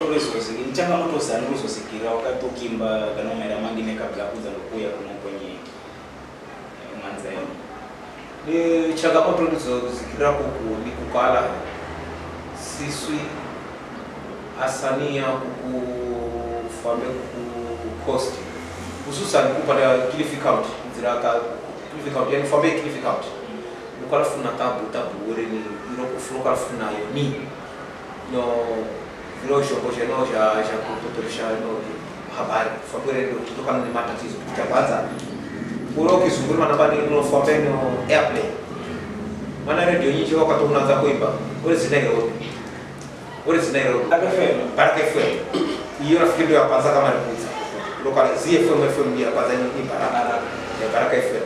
Resources ni changamoto sana ulizosikira wakati ukimba ganoma mangine kabla kuza kuya kwenye manza yao. Ni changamoto ulizosikira ni kukala sisi asania kufame cost hususan kupata Kilifi County ziraka Kilifi County yani fame Kilifi County ukala funa tabu ore ni urokufuka funa yo ni no vilo shoko no ja kutotorisha no habari fabure ndio kutokana na matatizo cha kwanza uro kisunguri manabani no fame no airplane mana radio nyingi wakati unaanza kuimba ore zinairo Baraka FM hiyo nafikiri ya kwanza kama nikuza lokale ZFM ya kwanza ni Baraka FM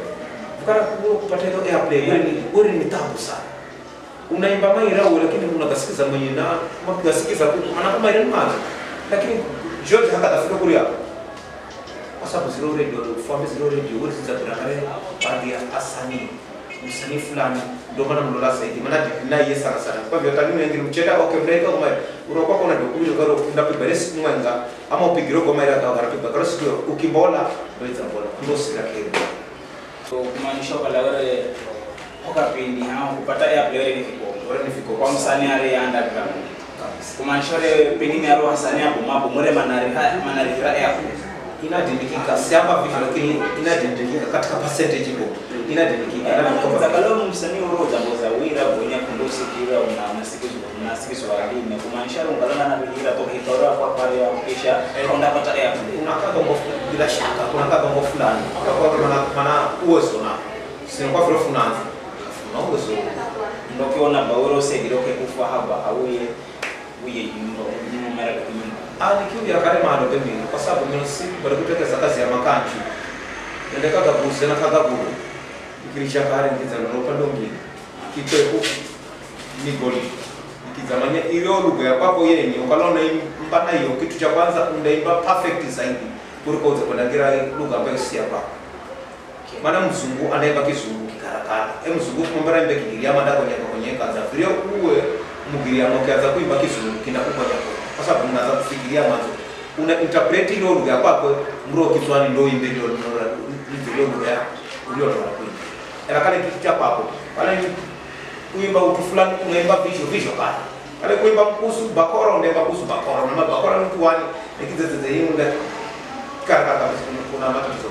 ukara kupata hiyo airplane ore ni tabu sana unaimba maira lakini unakasikiza mwenye na mkasikiza maana kama ile mwana lakini George hakatafika kule hapo kwa sababu zero radio form zero radio ule sasa tunakare baadhi ya asani msanii fulani ndio maana mlola zaidi maana na yeye sana kwa hivyo tani wengi mcheta okay mnaika kama unakuwa kuna dokumentu karo ndapi beresi mwenga ama upigiro kwa maira kwa garapi bakaro sio ukimbola ndio itabola ndio sira kile so kumaanisha wala wale wakapindi hao kupata airplane ni fiko kwa msanii ale underground kumaanisha wale pengine aro wasanii hapo mambo mure manari airplane inadindikika siapa vipi lakini inadindikika katika percentage ipo inadindikika na kama msanii uroza mboza wira bonya kundosi kira unasikizo wengine kumaanisha ungalana na bila to hitora kwa pale ya kisha unapata airplane unakata ngofu bila shaka unakata ngofu fulani kwa maana uwezo na sio kwa vile fulani na uwezo ndio kiona bauro segiroke kufa haba auye uye nyumba mara kwa nyumba nikiwa kale mahali pembeni kwa sababu mimi si bado kutekeza kazi ya makanchi ndio kaka busi na kaka buru ikilisha kale ngiza na upande mwingine kitepo ni goli ikizamania ile lugha ya kwako yeye ni ukalona mpana hiyo kitu cha kwanza unaimba perfect zaidi kuliko utakwenda lugha ambayo si hapa maana mzungu anaimba kizungu kikarakara mzungu kumbara imbe kigiria manda kwenye kaza vile uwe mugiria mkaanza kuimba kizungu kinakupa yako kwa sababu unaanza kufikiria mwanzo una interpret ile lugha kwako mro kitwani ndio imbe ndio lugha ya uliona kuimba ela kale kitu cha kwako wala kuimba utu fulani unaimba visho pale kale kuimba kuhusu bakora unaimba kuhusu bakora na bakora mtu wani nikizeze hiyo ndio karakata kuna matatizo